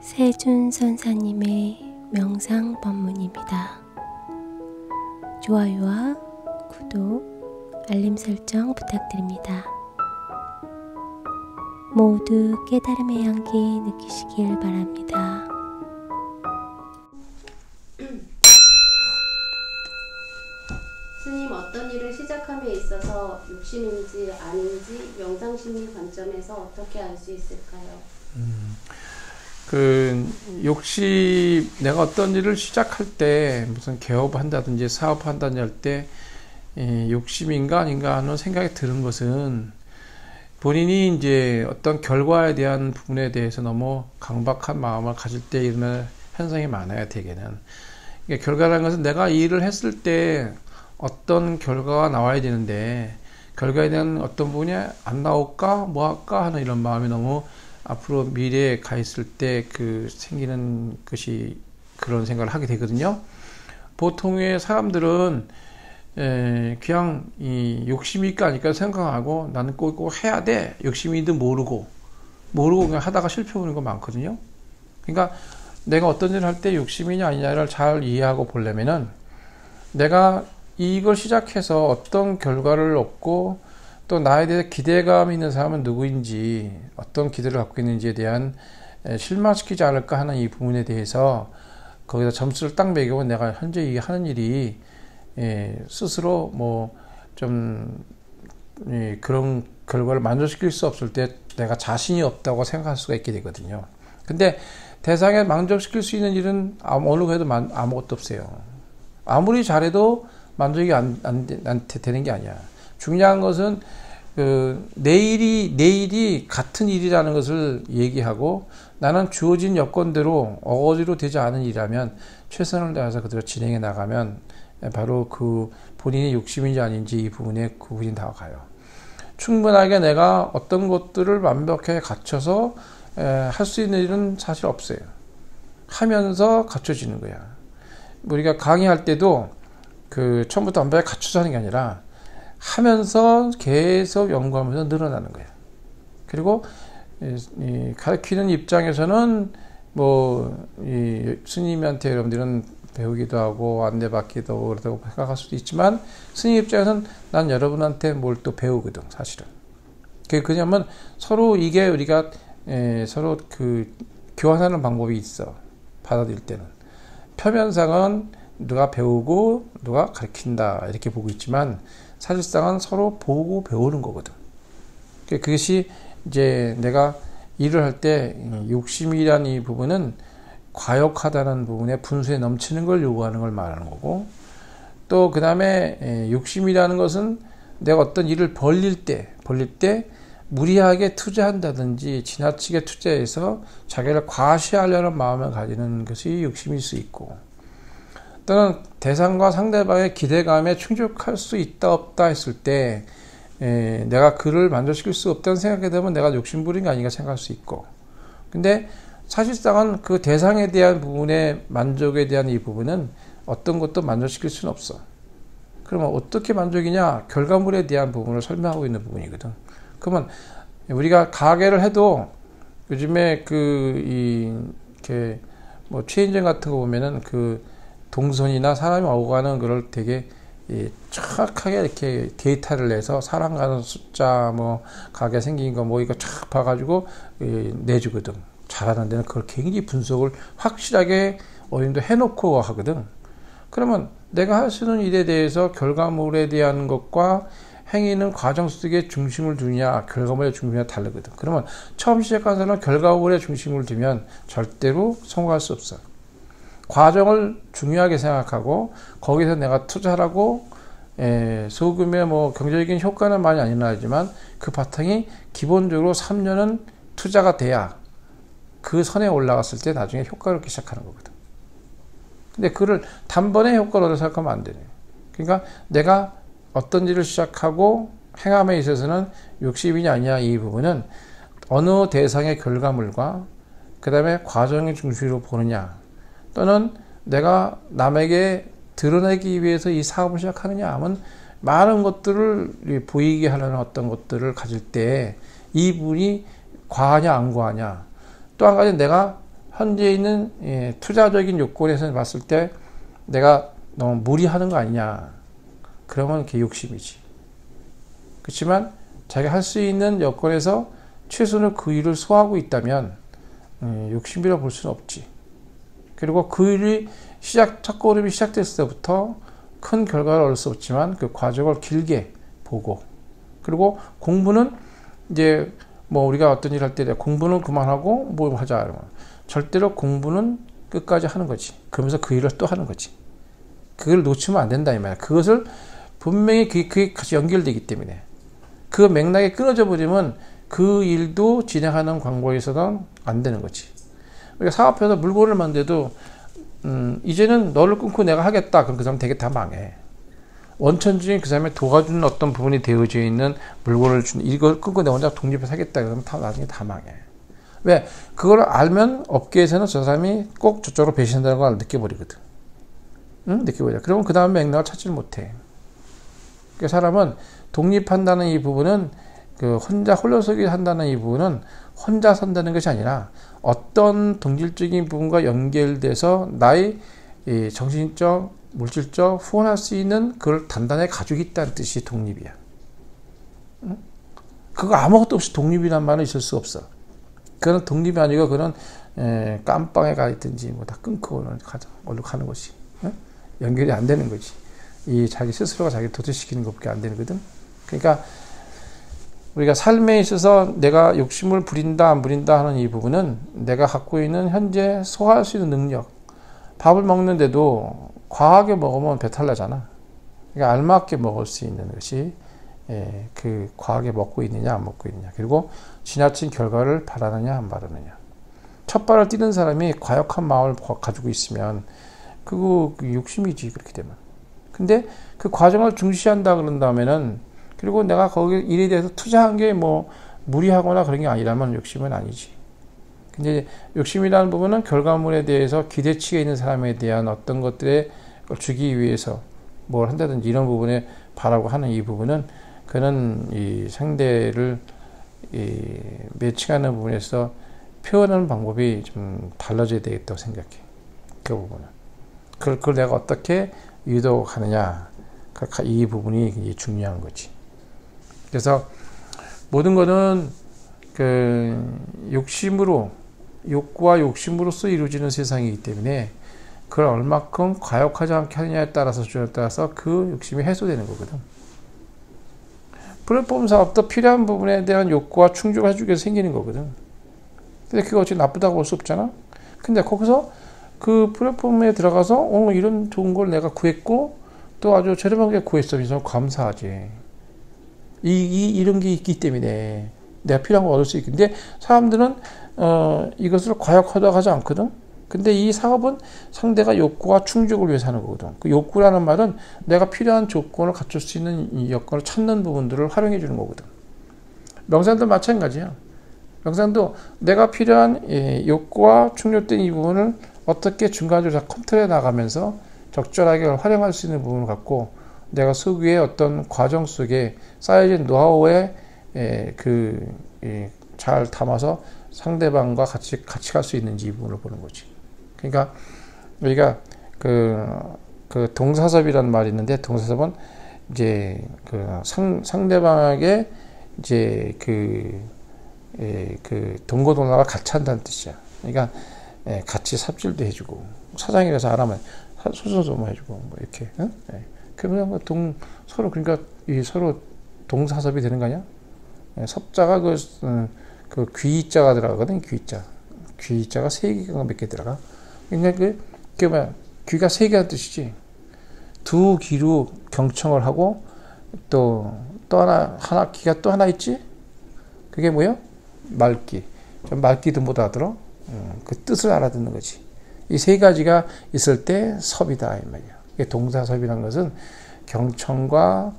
세준 선사님의 명상 법문입니다. 좋아요와 구독, 알림 설정 부탁드립니다. 모두 깨달음의 향기 느끼시길 바랍니다. 스님, 어떤 일을 시작함에 있어서 욕심인지 아닌지 명상심리 관점에서 어떻게 알 수 있을까요? 내가 어떤 일을 시작할 때, 무슨 개업한다든지 사업한다든지 할 때, 욕심인가 아닌가 하는 생각이 드는 것은 본인이 이제 어떤 결과에 대한 부분에 대해서 너무 강박한 마음을 가질 때 이런 현상이 많아요, 대개는. 그러니까 결과라는 것은 내가 이 일을 했을 때 어떤 결과가 나와야 되는데, 결과에 대한 어떤 부분이 안 나올까, 뭐 할까 하는 이런 마음이 너무 앞으로 미래에 가 있을 때 생기는 것이 그런 생각을 하게 되거든요. 보통의 사람들은 그냥 이 욕심이 있까 아닐까 생각하고 나는 꼭 해야 돼. 욕심이든 모르고 그냥 하다가 실패 보는 거 많거든요. 그러니까 내가 어떤 일을 할 때 욕심이냐 아니냐를 잘 이해하고 보려면은 내가 이걸 시작해서 어떤 결과를 얻고 또 나에 대해 기대감 있는 사람은 누구인지, 어떤 기대를 갖고 있는지에 대한 실망시키지 않을까 하는 이 부분에 대해서 거기다 점수를 딱 매기고 내가 현재 이 하는 일이 스스로 그런 결과를 만족시킬 수 없을 때 내가 자신이 없다고 생각할 수가 있게 되거든요. 근데 대상에 만족시킬 수 있는 일은 어느 해도 아무것도 없어요. 아무리 잘해도 만족이 안 되는 게 아니야. 중요한 것은 내일이 같은 일이라는 것을 얘기하고 나는 주어진 여건대로 어거지로 되지 않은 일이라면 최선을 다해서 그대로 진행해 나가면 바로 본인의 욕심인지 아닌지 이 부분에 구분이 나와가요. 충분하게 내가 어떤 것들을 완벽하게 갖춰서 할 수 있는 일은 사실 없어요. 하면서 갖춰지는 거야. 우리가 강의할 때도 처음부터 완벽하게 갖춰서 하는 게 아니라 하면서 계속 연구하면서 늘어나는 거예요. 그리고 가르치는 입장에서는 스님한테 여러분들은 배우기도 하고 안내받기도 하고 그러다고 생각할 수도 있지만 스님 입장에서는 난 여러분한테 뭘 또 배우거든, 사실은. 그냐면 서로 이게 우리가 서로 교환하는 방법이 있어. 받아들일 때는. 표면상은 누가 배우고 누가 가르친다 이렇게 보고 있지만 사실상은 서로 보고 배우는 거거든. 그것이 이제 내가 일을 할 때 욕심이라는 이 부분은 과욕하다는 부분에 분수에 넘치는 걸 요구하는 걸 말하는 거고, 또 그 다음에 욕심이라는 것은 내가 어떤 일을 벌릴 때 무리하게 투자한다든지 지나치게 투자해서 자기를 과시하려는 마음을 가지는 것이 욕심일 수 있고, 또는 대상과 상대방의 기대감에 충족할 수 있다 없다 했을 때 내가 그를 만족시킬 수 없다는 생각이 되면 내가 욕심부린 게 아닌가 생각할 수 있고, 근데 사실상은 그 대상에 대한 부분의 만족에 대한 이 부분은 어떤 것도 만족시킬 수는 없어. 그러면 어떻게 만족이냐? 결과물에 대한 부분을 설명하고 있는 부분이거든. 그러면 우리가 가게를 해도 요즘에 체인점 같은 거 보면은 동선이나 사람이 오고 가는 걸 되게 정확하게 이렇게 데이터를 내서 사람 가는 숫자, 가게 생긴 거, 이거 쫙 봐가지고 내주거든. 잘하는 데는 그걸 굉장히 분석을 확실하게 어딘도 해놓고 하거든. 그러면 내가 할 수 있는 일에 대해서 결과물에 대한 것과 행위는 과정 속에 중심을 두냐, 결과물에 중심이 다르거든. 그러면 처음 시작한 사람은 결과물에 중심을 두면 절대로 성공할 수 없어. 과정을 중요하게 생각하고 거기서 내가 투자하고 소금의 경제적인 효과는 많이 안 일어나지만 그 바탕이 기본적으로 3년은 투자가 돼야 그 선에 올라갔을 때 나중에 효과를 얻기 시작하는 거거든. 근데 그를 단번에 효과를 얻어 생각하면 안 되네. 그러니까 내가 어떤 일을 시작하고 행함에 있어서는 욕심이냐 아니냐 이 부분은 어느 대상의 결과물과 그 다음에 과정의 중심으로 보느냐, 또는 내가 남에게 드러내기 위해서 이 사업을 시작하느냐 하면 많은 것들을 보이게 하려는 어떤 것들을 가질 때 이 부분이 과하냐 안 과하냐, 또 한 가지 내가 현재 있는 투자적인 요건에서 봤을 때 내가 너무 무리하는 거 아니냐. 그러면 그게 욕심이지. 그렇지만 자기가 할 수 있는 여건에서 최선을 그 일을 소화하고 있다면 욕심이라 볼 수는 없지. 그리고 그 일이 첫 걸음이 시작됐을 때부터 큰 결과를 얻을 수 없지만 그 과정을 길게 보고, 그리고 공부는 이제 뭐 우리가 어떤 일 할 때 공부는 그만하고 뭐 하자 이러면 절대로 공부는 끝까지 하는 거지. 그러면서 그 일을 또 하는 거지. 그걸 놓치면 안 된다 이 말이야. 그것을 분명히 그게 같이 연결되기 때문에 그 맥락이 끊어져 버리면 그 일도 진행하는 광고에서는 안 되는 거지. 우리가 사업해서 물건을 만들어도 이제는 너를 끊고 내가 하겠다. 그럼 그 사람 되게 다 망해. 원천적인 그 사람의 도와주는 어떤 부분이 되어져 있는 물건을 이걸 끊고 내가 혼자 독립해서 하겠다. 그러면 나중에 다 망해. 왜? 그걸 알면 업계에서는 저 사람이 꼭 저쪽으로 배신한다는 걸 느껴버리거든. 응? 느껴버려. 그러면 그 다음 맥락을 찾지를 못해. 그 사람은 독립한다는 이 부분은 그 혼자 홀로서기 한다는 이 부분은 혼자 산다는 것이 아니라 어떤 동질적인 부분과 연결돼서 나의 정신적, 물질적 후원할 수 있는 그걸 단단하게 가지고 있다는 뜻이 독립이야. 응? 그거 아무것도 없이 독립이란 말은 있을 수 없어. 그건 독립이 아니고 그런 깜빵에 가 있든지 뭐 다 끊고 얼른 가는 것이 연결이 안 되는 거지. 이 자기 스스로가 자기 도태시키는 것밖에 안 되거든. 그러니까 우리가 삶에 있어서 내가 욕심을 부린다 안 부린다 하는 이 부분은 내가 갖고 있는 현재 소화할 수 있는 능력. 밥을 먹는데도 과하게 먹으면 배탈 나잖아. 그러니까 알맞게 먹을 수 있는 것이 그 과하게 먹고 있느냐 안 먹고 있느냐. 그리고 지나친 결과를 바라느냐 안 바라느냐. 첫 발을 뛰는 사람이 과욕한 마음을 가지고 있으면 그거 욕심이지. 그렇게 되면. 근데 그 과정을 중시한다 그런다면은, 그리고 내가 거기 일에 대해서 투자한 게 뭐 무리하거나 그런 게 아니라면 욕심은 아니지. 근데 욕심이라는 부분은 결과물에 대해서 기대치가 있는 사람에 대한 어떤 것들에 주기 위해서 뭘 한다든지 이런 부분에 바라고 하는 이 부분은 그는 이 상대를 매칭하는 부분에서 표현하는 방법이 좀 달라져야 되겠다고 생각해. 그 부분은. 그걸 내가 어떻게 유도하느냐. 이 부분이 중요한 거지. 그래서 모든 것은 그 욕구와 욕심으로서 이루어지는 세상이기 때문에 그걸 얼마큼 과욕하지 않게 하느냐에 따라서 수준에 따라서 그 욕심이 해소되는 거거든. 플랫폼 사업도 필요한 부분에 대한 욕구와 충족을 해주기 위해서 생기는 거거든. 근데 그거 어찌 나쁘다고 볼 수 없잖아. 근데 거기서 그 플랫폼에 들어가서 이런 좋은 걸 내가 구했고 또 아주 저렴하게 구했어. 그래서 감사하지. 이런 게 있기 때문에 내가 필요한 걸 얻을 수 있기. 근데 사람들은 이것을 과욕하다고 하지 않거든. 근데 이 사업은 상대가 욕구와 충족을 위해서 하는 거거든. 그 욕구라는 말은 내가 필요한 조건을 갖출 수 있는 이 여건을 찾는 부분들을 활용해 주는 거거든. 명상도 마찬가지야. 명상도 내가 필요한 욕구와 충족된 이 부분을 어떻게 중간적으로 컨트롤해 나가면서 적절하게 활용할 수 있는 부분을 갖고 내가 속위의 어떤 과정 속에 쌓여진 노하우에 잘 담아서 상대방과 같이 갈 수 있는지 이 부분을 보는 거지. 그러니까 우리가 그 동사섭이라는 말이 있는데, 동사섭은 이제 그 상대방에게 이제 그 동고동락을 같이 한다는 뜻이야. 그러니까 같이 삽질도 해주고, 사장이라서 안 하면 소소좀 해주고 뭐 이렇게. 응? 그러면 서로, 그러니까 서로 동사섭이 되는 거 아니야? 섭자가 그 귀자가 들어가거든. 귀자가 3개가 몇 개 들어가. 그러니까 그게 뭐야? 귀가 3개란 뜻이지. 두 귀로 경청을 하고 또 하나 귀가 또 하나 있지? 그게 뭐야? 말귀. 말귀도 못 알아들어. 그 뜻을 알아듣는 거지. 이 3가지가 있을 때 섭이다 이 말이야. 동사섭이라는 것은 경청과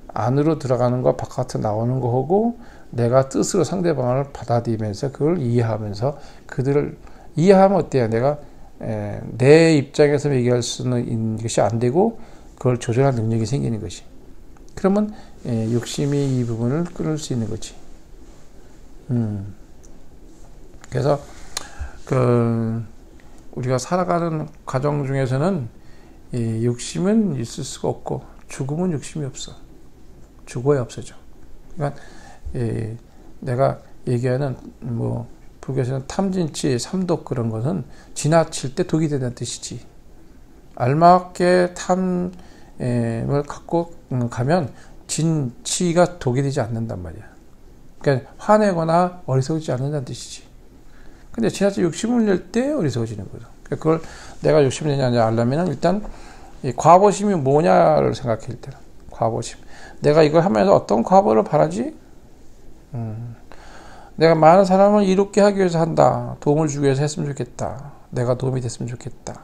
안으로 들어가는 거, 바깥으로 나오는 거하고 내가 뜻으로 상대방을 받아들이면서 그걸 이해하면서 그들을 이해하면 어때요? 내가 내 입장에서 얘기할 수는 있는 것이 안 되고 그걸 조절할 능력이 생기는 것이. 그러면 욕심이 이 부분을 끊을 수 있는 거지. 그래서 우리가 살아가는 과정 중에서는 이 욕심은 있을 수가 없고 죽음은 욕심이 없어. 죽어야 없어져. 그러니까 내가 얘기하는 뭐 불교에서는 탐진치, 삼독 그런 것은 지나칠 때 독이 된다는 뜻이지. 알맞게 탐을 갖고 가면 진치가 독이 되지 않는단 말이야. 그러니까 화내거나 어리석지 않는다는 뜻이지. 근데 지나쳐 욕심을 낼 때 어리석어지는 거죠. 그러니까 그걸 내가 욕심을 내냐 알려면 일단 이 과보심이 뭐냐를 생각해 일단. 과보심. 내가 이걸 하면서 어떤 과보를 바라지? 내가 많은 사람을 이롭게 하기 위해서 한다. 도움을 주기 위해서 했으면 좋겠다. 내가 도움이 됐으면 좋겠다.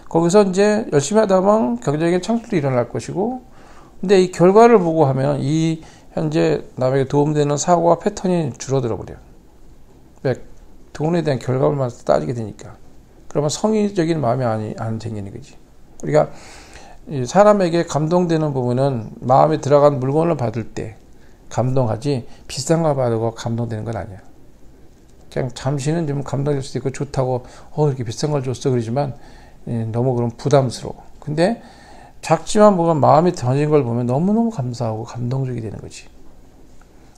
거기서 이제 열심히 하다 보면 경제적인 창출이 일어날 것이고, 근데 이 결과를 보고 하면 이 현재 남에게 도움되는 사고와 패턴이 줄어들어 버려요. 돈에 대한 결과물만 따지게 되니까. 그러면 성의적인 마음이 안 생기는 거지. 우리가 사람에게 감동되는 부분은 마음에 들어간 물건을 받을 때 감동하지 비싼 거 받고 감동되는 건 아니야. 그냥 잠시는 좀 감동될 수도 있고 좋다고 이렇게 비싼 걸 줬어 그러지만 너무 그럼 부담스러워. 근데 작지만 뭐가 마음에 던진 걸 보면 너무너무 감사하고 감동적이 되는 거지.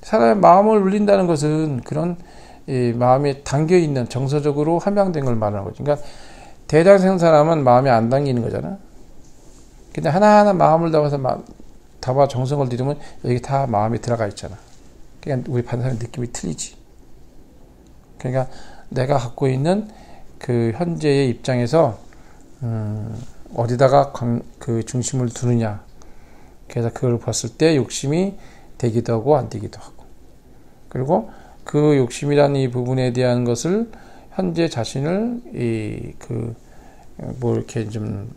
사람의 마음을 울린다는 것은 그런 마음이 담겨있는 정서적으로 함양된 걸 말하는 거지. 그러니까 대장생 사람은 마음이 안 담기는 거잖아. 근데 하나하나 마음을 담아 정성을 들이면 여기 다 마음이 들어가 있잖아. 그러니까 우리 받는 사람의 느낌이 틀리지. 그러니까 내가 갖고 있는 그 현재의 입장에서 어디다가 그 중심을 두느냐. 그래서 그걸 봤을 때 욕심이 되기도 하고 안 되기도 하고. 그리고 그 욕심이라는 이 부분에 대한 것을 현재 자신을 이렇게 좀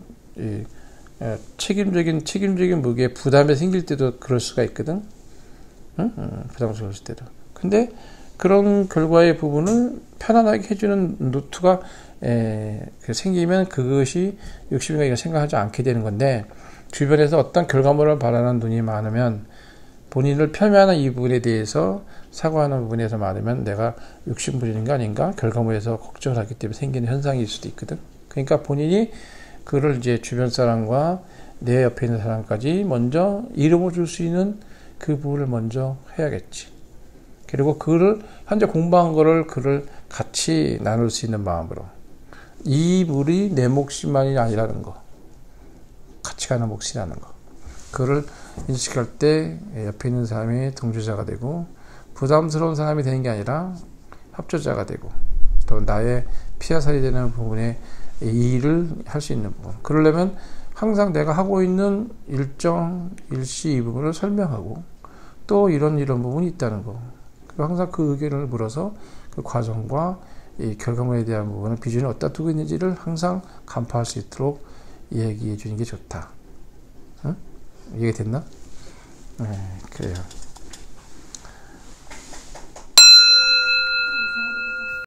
책임적인 무게에 부담이 생길 때도 그럴 수가 있거든. 부담스러울 때도. 근데 그런 결과의 부분을 편안하게 해주는 노트가 생기면 그것이 욕심이가 생각하지 않게 되는 건데, 주변에서 어떤 결과물을 바라는 눈이 많으면 본인을 폄훼하는 이 부분에 대해서 사과하는 부분에서 많으면 내가 욕심 부리는 거 아닌가? 결과물에서 걱정을 하기 때문에 생기는 현상일 수도 있거든. 그러니까 본인이 그를 이제 주변 사람과 내 옆에 있는 사람까지 먼저 이름을 줄 수 있는 그 부분을 먼저 해야겠지. 그리고 그를 현재 공부한 거를 그를 같이 나눌 수 있는 마음으로. 이 물이 내 몫만이 아니라는 거. 같이 가는 몫이라는 거. 그를 인식할 때 옆에 있는 사람이 동조자가 되고 부담스러운 사람이 되는 게 아니라 협조자가 되고 또 나의 피하살이 되는 부분에 이 일을 할 수 있는 부분. 그러려면 항상 내가 하고 있는 일시 이 부분을 설명하고 또 이런 부분이 있다는 거. 그리고 항상 그 의견을 물어서 그 과정과 이 결과물에 대한 부분을 비전을 어디다 두고 있는지를 항상 간파할 수 있도록 얘기해 주는 게 좋다. 응? 이해가 됐나? 네, 그래요.